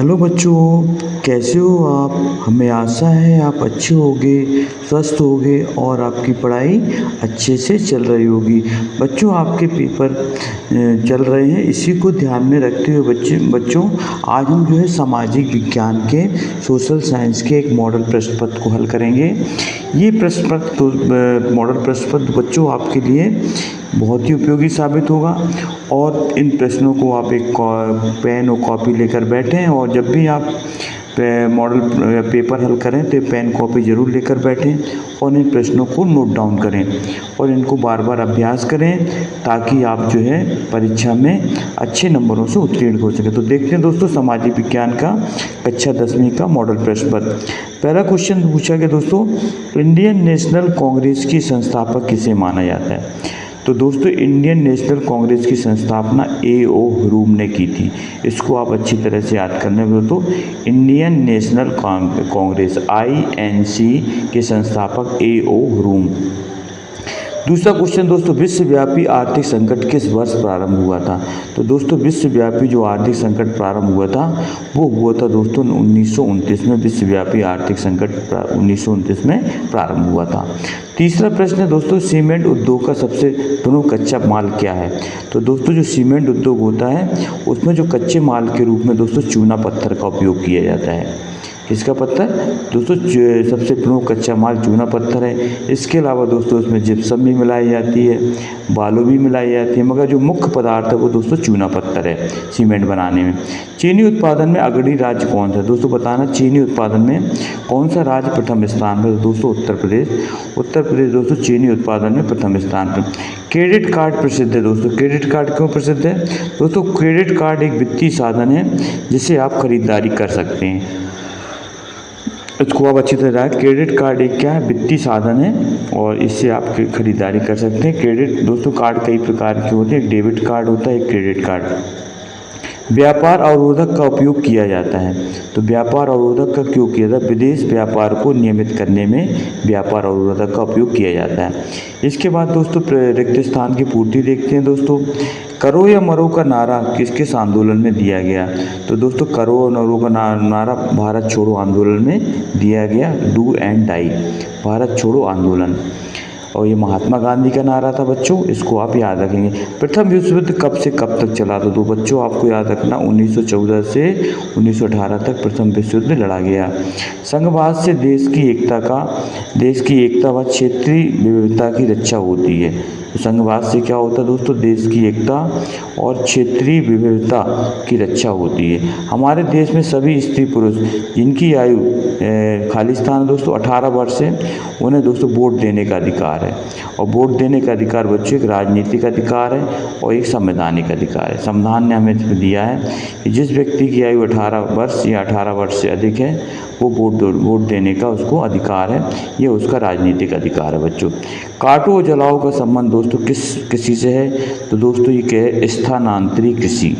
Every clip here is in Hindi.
हेलो बच्चों, कैसे हो आप। हमें आशा है आप अच्छे होगे, स्वस्थ होगे और आपकी पढ़ाई अच्छे से चल रही होगी। बच्चों, आपके पेपर चल रहे हैं, इसी को ध्यान में रखते हुए बच्चों आज हम जो है सामाजिक विज्ञान के सोशल साइंस के एक मॉडल प्रश्न पत्र को हल करेंगे। ये प्रश्न पत्र मॉडल प्रश्न पत्र बच्चों आपके लिए बहुत ही उपयोगी साबित होगा और इन प्रश्नों को आप एक पेन और कॉपी लेकर बैठें और जब भी आप मॉडल पेपर हल करें तो पेन कॉपी ज़रूर लेकर बैठें और इन प्रश्नों को नोट डाउन करें और इनको बार बार अभ्यास करें ताकि आप जो है परीक्षा में अच्छे नंबरों से उत्तीर्ण हो सके। तो देखते हैं दोस्तों सामाजिक विज्ञान का कक्षा 10वीं का मॉडल प्रश्न पत्र। पहला क्वेश्चन पूछा गया दोस्तों, इंडियन नेशनल कांग्रेस की संस्थापक किसे माना जाता है। तो दोस्तों इंडियन नेशनल कांग्रेस की संस्थापना A.O. ह्यूम ने की थी। इसको आप अच्छी तरह से याद करने दोस्तों, इंडियन नेशनल कांग्रेस INC के संस्थापक A.O. ह्यूम। दूसरा क्वेश्चन दोस्तों, विश्वव्यापी आर्थिक संकट किस वर्ष प्रारंभ हुआ था। तो दोस्तों विश्वव्यापी जो आर्थिक संकट प्रारंभ हुआ था वो हुआ था दोस्तों 1929 में। विश्वव्यापी आर्थिक संकट 1929 में प्रारंभ हुआ था। तीसरा प्रश्न है दोस्तों, सीमेंट उद्योग का सबसे प्रमुख कच्चा माल क्या है। तो दोस्तों जो सीमेंट उद्योग होता है उसमें जो कच्चे माल के रूप में दोस्तों चूना पत्थर का उपयोग किया जाता है। किसका पत्थर दोस्तों, सबसे प्रमुख कच्चा माल चूना पत्थर है। इसके अलावा दोस्तों उसमें जिप्सम भी मिलाई जाती है, बालू भी मिलाई जाती है, मगर जो मुख्य पदार्थ है वो दोस्तों चूना पत्थर है सीमेंट बनाने में। चीनी उत्पादन में अग्रणी राज्य कौन सा। दोस्तों बताना चीनी उत्पादन में कौन सा राज्य प्रथम स्थान पर। दोस्तों उत्तर प्रदेश। उत्तर प्रदेश दोस्तों चीनी उत्पादन में प्रथम स्थान पर। क्रेडिट कार्ड प्रसिद्ध है दोस्तों। क्रेडिट कार्ड क्यों प्रसिद्ध है दोस्तों, क्रेडिट कार्ड एक वित्तीय साधन है जिससे आप खरीदारी कर सकते हैं। इसको आप अच्छी तरह जाए, क्रेडिट कार्ड एक क्या है, वित्तीय साधन है और इससे आप खरीदारी कर सकते हैं। क्रेडिट दोस्तों कार्ड कई प्रकार के होते हैं, एक डेबिट कार्ड होता है, एक क्रेडिट कार्ड। व्यापार अवरोधक का उपयोग किया जाता है। तो व्यापार अवरोधक का क्यों किया जाता है, विदेश व्यापार को नियमित करने में व्यापार अवरोधक का उपयोग किया जाता है। इसके बाद दोस्तों रिक्त स्थान की पूर्ति देखते हैं दोस्तों। करो या मरो का नारा किस आंदोलन में दिया गया। तो दोस्तों करो और मरो का नारा भारत छोड़ो आंदोलन में दिया गया, डू एंड डाई, भारत छोड़ो आंदोलन। और ये महात्मा गांधी का नारा था बच्चों, इसको आप याद रखेंगे। प्रथम विश्व युद्ध कब से कब तक चला था। तो बच्चों आपको याद रखना 1914 से 1918 तक प्रथम विश्व युद्ध लड़ा गया। संघवाद से देश की एकता व क्षेत्रीय विविधता की रक्षा होती है। तो संघवाद से क्या होता है दोस्तों, देश की एकता और क्षेत्रीय विविधता की रक्षा होती है। हमारे देश में सभी स्त्री पुरुष जिनकी आयु खाली स्थान है दोस्तों 18 वर्ष से, उन्हें दोस्तों वोट देने का अधिकार है। और वोट देने का अधिकार बच्चों एक राजनीतिक अधिकार है और एक संवैधानिक अधिकार है। संविधान ने हमें दिया है कि जिस व्यक्ति की आयु 18 वर्ष या 18 वर्ष से अधिक है वो वोट देने का उसको अधिकार है, ये उसका राजनीतिक अधिकार है बच्चों। काटो और जलाओ का संबंध दोस्तों किस से है। तो दोस्तों ये क्या है, स्थानांतरीय कृषि।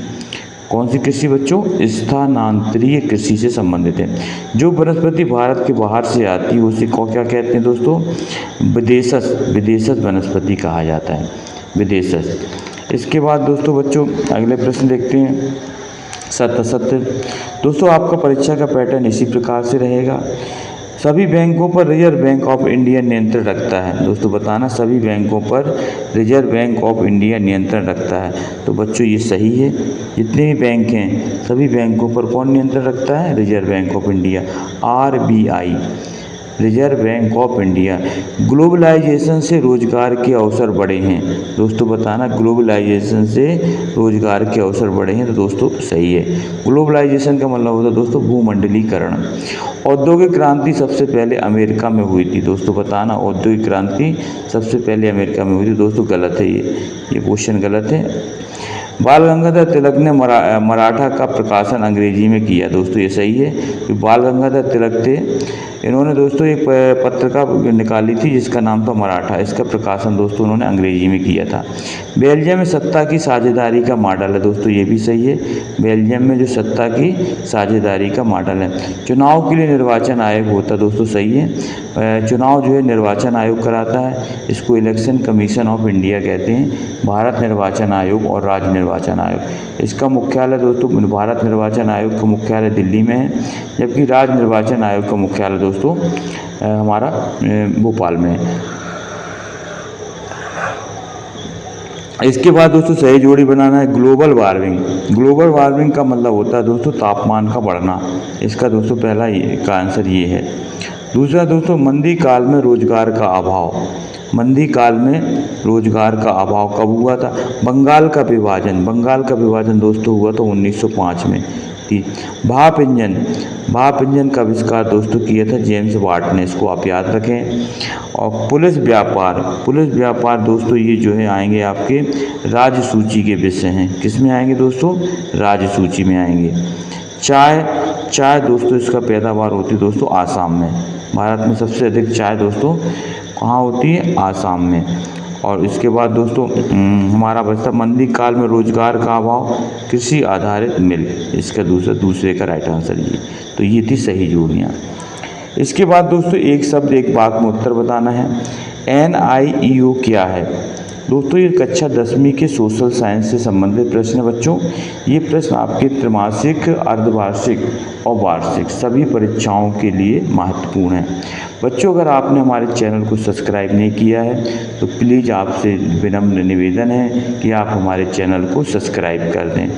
कौन सी कृषि बच्चों, स्थानांतरीय कृषि से संबंधित है। जो वनस्पति भारत के बाहर से आती है उसे क्या कहते हैं दोस्तों, विदेशज वनस्पति कहा जाता है, विदेशज। इसके बाद दोस्तों बच्चों अगले प्रश्न देखते हैं। सत्य दोस्तों आपका परीक्षा का पैटर्न इसी प्रकार से रहेगा। सभी बैंकों पर रिजर्व बैंक ऑफ इंडिया नियंत्रण रखता है। दोस्तों बताना सभी बैंकों पर रिजर्व बैंक ऑफ इंडिया नियंत्रण रखता है। तो बच्चों ये सही है, जितने भी बैंक हैं सभी बैंकों पर कौन नियंत्रण रखता है, reserve bank of India, RBI, reserve bank of India. Globalisation से रोजगार के अवसर बढ़े हैं। दोस्तों बताना ग्लोबलाइजेशन से रोजगार के अवसर बढ़े हैं। तो दोस्तों सही है, ग्लोबलाइजेशन का मतलब होता है दोस्तों भूमंडलीकरण। औद्योगिक क्रांति सबसे पहले अमेरिका में हुई थी। दोस्तों बताना औद्योगिक क्रांति सबसे पहले अमेरिका में हुई थी। दोस्तों गलत है, ये क्वेश्चन गलत है। बाल गंगाधर तिलक ने मराठा का प्रकाशन अंग्रेजी में किया। दोस्तों ये सही है, कि बाल गंगाधर तिलक थे, इन्होंने दोस्तों एक पत्रिका निकाली थी जिसका नाम था मराठा। इसका प्रकाशन दोस्तों उन्होंने अंग्रेजी में किया था। बेल्जियम में सत्ता की साझेदारी का मॉडल है। दोस्तों ये भी सही है, बेल्जियम में जो सत्ता की साझेदारी का मॉडल है। चुनाव के लिए निर्वाचन आयोग होता है। दोस्तों सही है, चुनाव जो है निर्वाचन आयोग कराता है, इसको इलेक्शन कमीशन ऑफ इंडिया कहते हैं। भारत निर्वाचन आयोग और राज्य निर्वाचन आयोग। इसका मुख्यालय दोस्तों, भारत निर्वाचन आयोग का मुख्यालय दिल्ली में है, जबकि राज्य निर्वाचन आयोग का मुख्यालय दोस्तों हमारा भोपाल में है। इसके बाद दोस्तों सही जोड़ी बनाना है। ग्लोबल वार्मिंग, ग्लोबल वार्मिंग का मतलब होता है दोस्तों तापमान का बढ़ना। इसका दोस्तों पहला का आंसर ये है। दूसरा दोस्तों मंदी काल में रोजगार का अभाव। मंदी काल में रोजगार का अभाव कब हुआ था? बंगाल का विभाजन, बंगाल का विभाजन दोस्तों हुआ था 1905 में। भाप इंजन, भाप इंजन का आविष्कार दोस्तों किया था जेम्स वाट ने, इसको आप याद रखें। और पुलिस व्यापार, पुलिस व्यापार दोस्तों ये जो है आएंगे आपके राज्य सूची के विषय हैं। किस में आएंगे दोस्तों? राज्य सूची में आएंगे। चाय, चाय दोस्तों इसका पैदावार होती है दोस्तों आसाम में। भारत में सबसे अधिक चाय दोस्तों कहाँ होती है? आसाम में। और इसके बाद दोस्तों हमारा बचता मंदी काल में रोजगार का अभाव, कृषि आधारित मिल। इसका दूसरे का राइट आंसर ये। तो ये थी सही जोड़ियाँ। इसके बाद दोस्तों एक शब्द एक वाक्य में उत्तर बताना है। NIEO क्या है? दोस्तों ये कक्षा 10वीं के सोशल साइंस से संबंधित प्रश्न है बच्चों। ये प्रश्न आपके त्रैमासिक, अर्धवार्षिक और वार्षिक सभी परीक्षाओं के लिए महत्वपूर्ण है। बच्चों अगर आपने हमारे चैनल को सब्सक्राइब नहीं किया है तो प्लीज़ आपसे विनम्र निवेदन है कि आप हमारे चैनल को सब्सक्राइब कर दें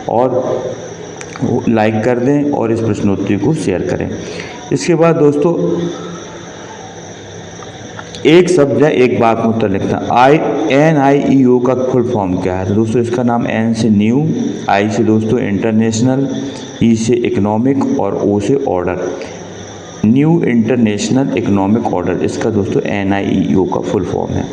और लाइक कर दें और इस प्रश्नोत्तरी को शेयर करें। इसके बाद दोस्तों एक शब्द है एक वाक्य में उत्तर लिखना। NIEO का फुल फॉर्म क्या है? तो दोस्तों इसका नाम N से न्यू, I से दोस्तों इंटरनेशनल, E से इकोनॉमिक और O से order. New international economic order, इसका दोस्तों NIEO का फुल फॉर्म है।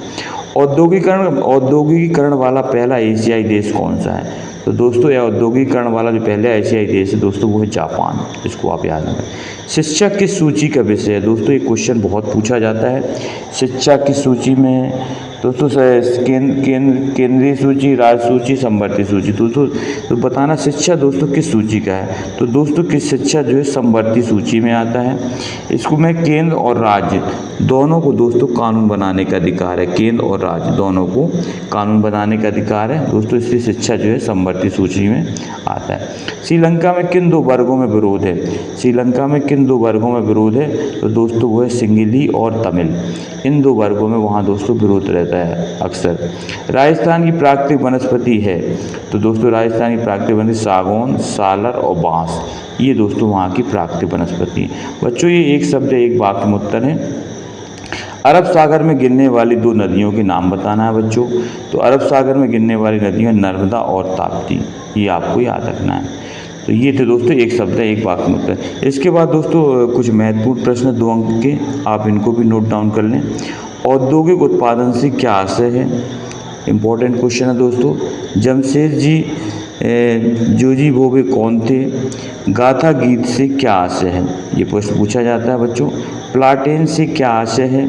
औद्योगिकीकरण वाला पहला एशियाई देश कौन सा है? तो दोस्तों यह औद्योगिकीकरण वाला जो पहला एशियाई देश है दोस्तों वो है जापान। इसको आप याद रखें। शिक्षा किस सूची का विषय है? दोस्तों ये क्वेश्चन बहुत पूछा जाता है। शिक्षा की सूची में दोस्तों केंद्रीय सूची, राज्य सूची, समवर्ती सूची। दोस्तों तो बताना शिक्षा दोस्तों किस सूची का है? तो दोस्तों किस शिक्षा जो है समवर्ती सूची में आता है। इसको में केंद्र और राज्य दोनों को दोस्तों कानून बनाने का अधिकार है। केंद्र और राज्य दोनों को कानून बनाने का अधिकार है दोस्तों, इसलिए शिक्षा जो है समवर्ती सूची में आता है। श्रीलंका में किन दो वर्गों में विरोध है? श्रीलंका में किन दो वर्गों में विरोध है? तो दोस्तों वो है सिंगली और तमिल। इन दो वर्गों में वहाँ दोस्तों विरोध रहता है अक्सर। राजस्थान की प्राकृतिक वनस्पति है? तो दोस्तों राजस्थान की प्राकृतिक वनस्पति सागौन, सालर और बांस, ये दोस्तों वहाँ की प्राकृतिक वनस्पति है। बच्चों ये एक शब्द एक वाक्य में उत्तर है। अरब सागर में गिरने वाली दो नदियों के नाम बताना है बच्चों। तो अरब सागर में गिरने वाली नदियाँ नर्मदा और ताप्ती, ये आपको याद रखना है। तो ये थे दोस्तों एक शब्द है एक वाक्य में उत्तर। इसके बाद दोस्तों कुछ महत्वपूर्ण प्रश्न 2 अंक के, आप इनको भी नोट डाउन कर लें। औद्योगिक उत्पादन से क्या आशय है? इम्पोर्टेंट क्वेश्चन है दोस्तों। जमशेदजी जोजी भोवे कौन थे? गाथा गीत से क्या आशय है? ये प्रश्न पूछा जाता है बच्चों। प्लाटेन से क्या आशय है?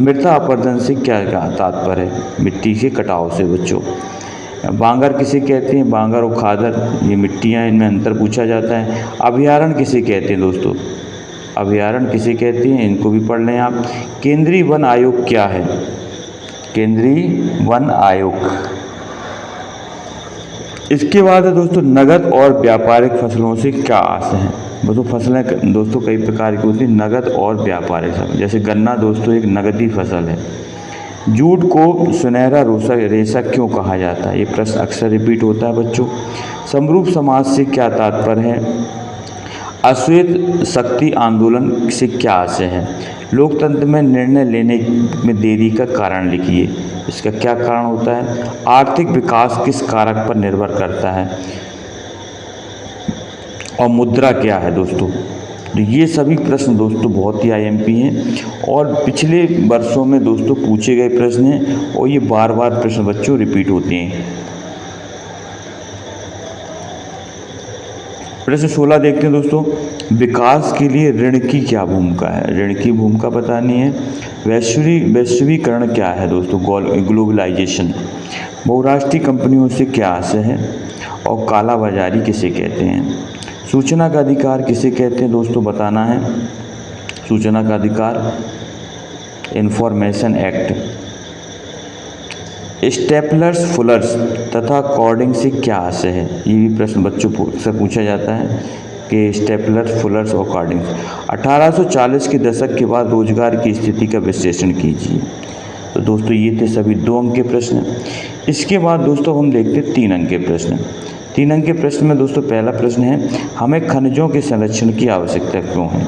मृदा अपरदन से क्या तात्पर्य है? मिट्टी के कटाव से बच्चों। बांगर किसे कहते हैं? बांगर और खादर ये मिट्टियाँ, इनमें अंतर पूछा जाता है। अभयारण्य किसे कहते हैं दोस्तों? अभयारण्य किसे कहते हैं? इनको भी पढ़ लें आप। केंद्रीय वन आयोग क्या है? केंद्रीय वन आयोग। इसके बाद है दोस्तों नगद और व्यापारिक फसलों से क्या आशय है? दोस्तों फसलें दोस्तों कई प्रकार की होती हैं, नगद और व्यापारिक फसल। जैसे गन्ना दोस्तों एक नगदी फसल है। जूट को सुनहरा रेशा क्यों कहा जाता है? ये प्रश्न अक्सर रिपीट होता है बच्चों। समरूप समाज से क्या तात्पर्य है? अश्वेत शक्ति आंदोलन से क्या आशय है? लोकतंत्र में निर्णय लेने में देरी का कारण लिखिए। इसका क्या कारण होता है? आर्थिक विकास किस कारक पर निर्भर करता है? और मुद्रा क्या है दोस्तों? तो ये सभी प्रश्न दोस्तों बहुत ही IMP हैं और पिछले वर्षों में दोस्तों पूछे गए प्रश्न हैं और ये बार बार प्रश्न बच्चों रिपीट होते हैं। प्रश्न 16 देखते हैं दोस्तों। विकास के लिए ऋण की क्या भूमिका है? ऋण की भूमिका बतानी है। वैश्वीकरण क्या है दोस्तों? ग्लोबलाइजेशन। बहुराष्ट्रीय कंपनियों से क्या आशय है? और काला बाजारी किसे कहते हैं? सूचना का अधिकार किसे कहते हैं दोस्तों? बताना है। सूचना का अधिकार, इंफॉर्मेशन एक्ट। स्टेपलर्स फुलर्स तथा कॉर्डिंग से क्या आशय है। ये भी प्रश्न बच्चों से पूछा जाता है कि स्टेपलर फुलर्स और कॉर्डिंग। 1840 के दशक के बाद रोजगार की स्थिति का विश्लेषण कीजिए। तो दोस्तों ये थे सभी 2 अंक के प्रश्न। इसके बाद दोस्तों हम देखते हैं 3 अंक के प्रश्न। 3 अंक के प्रश्न में दोस्तों पहला प्रश्न है, हमें खनिजों के संरक्षण की आवश्यकता क्यों है।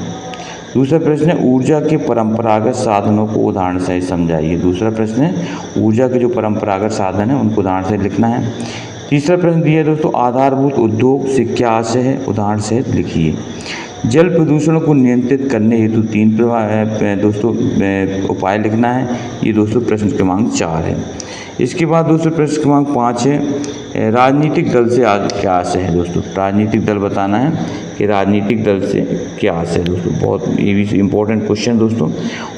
दूसरा प्रश्न है, ऊर्जा के परंपरागत साधनों को उदाहरण सहित समझाइए। दूसरा प्रश्न है, ऊर्जा के जो परंपरागत साधन है उनको उदाहरण सहित लिखना है। तीसरा प्रश्न दिया है दोस्तों, आधारभूत उद्योग से क्या आशय है, उदाहरण सहित लिखिए। जल प्रदूषण को नियंत्रित करने हेतु 3 दोस्तों उपाय लिखना है। ये दोस्तों प्रश्न क्रमांक 4 है। इसके बाद दोस्तों प्रश्न क्रमांक 5 है, राजनीतिक दल से क्या आशय है। दोस्तों राजनीतिक दल बताना है कि राजनीतिक दल से क्या आशय है। दोस्तों बहुत ये भी इम्पोर्टेंट क्वेश्चन दोस्तों।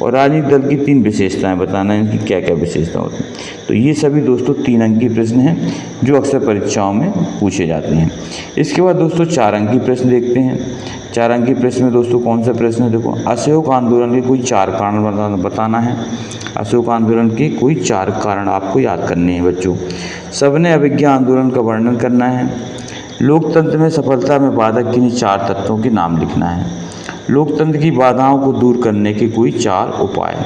और राजनीतिक दल की 3 विशेषताएं बताना है, इनकी क्या क्या विशेषता होती है। तो ये सभी दोस्तों 3 अंक के प्रश्न हैं जो अक्सर परीक्षाओं में पूछे जाते हैं। इसके बाद दोस्तों 4 अंक के प्रश्न देखते हैं। 4 अंक के प्रश्न में दोस्तों कौन सा प्रश्न है, देखो असहयोग आंदोलन के कोई 4 कारण बताना है। असहयोग आंदोलन के कोई 4 कारण आपको याद करने हैं बच्चों। सबने अभिज्ञा आंदोलन का वर्णन करना है। लोकतंत्र में सफलता में बाधक किन्हीं 4 तत्वों के नाम लिखना है। लोकतंत्र की बाधाओं को दूर करने के कोई 4 उपाय।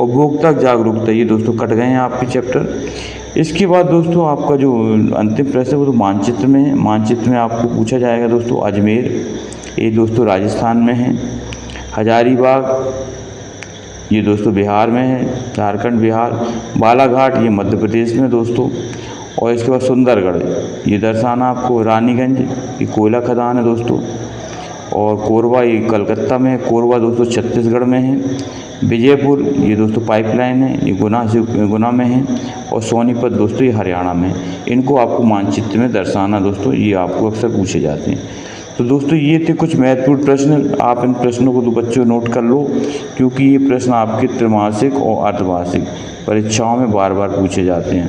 उपभोक्ता जागरूकता, ये दोस्तों कट गए हैं आपके चैप्टर। इसके बाद दोस्तों आपका जो अंतिम प्रश्न है वो तो मानचित्र में है। मानचित्र में आपको पूछा जाएगा दोस्तों अजमेर, ये दोस्तों राजस्थान में है। हजारीबाग ये दोस्तों बिहार में है, झारखंड बिहार। बालाघाट ये मध्य प्रदेश में दोस्तों। और इसके बाद सुंदरगढ़ ये दर्शाना आपको। रानीगंज ये कोयला खदान है दोस्तों। और कोरबा ये कलकत्ता में है। कोरबा दोस्तों छत्तीसगढ़ में है। विजयपुर ये दोस्तों पाइपलाइन है, ये गुना में है। और सोनीपत दोस्तों ये हरियाणा में है। इनको आपको मानचित्र में दर्शाना दोस्तों, ये आपको अक्सर पूछे जाते हैं। तो दोस्तों ये थे कुछ महत्वपूर्ण प्रश्न। आप इन प्रश्नों को तो बच्चों नोट कर लो, क्योंकि ये प्रश्न आपके त्रैमासिक और अर्धवार्षिक परीक्षाओं में बार बार पूछे जाते हैं।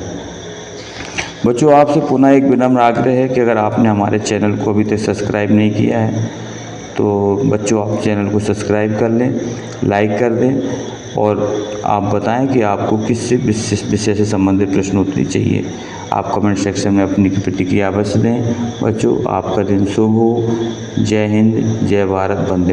बच्चों आपसे पुनः एक विनम्र आग्रह है कि अगर आपने हमारे चैनल को अभी तक सब्सक्राइब नहीं किया है तो बच्चों आप चैनल को सब्सक्राइब कर लें, लाइक कर दें और आप बताएं कि आपको किस विषय से संबंधित प्रश्न उत्तर चाहिए। आप कमेंट सेक्शन में अपनी प्रतिक्रिया अवश्य दें। बच्चों आपका दिन शुभ हो। जय हिंद, जय भारत, वंदे मातरम।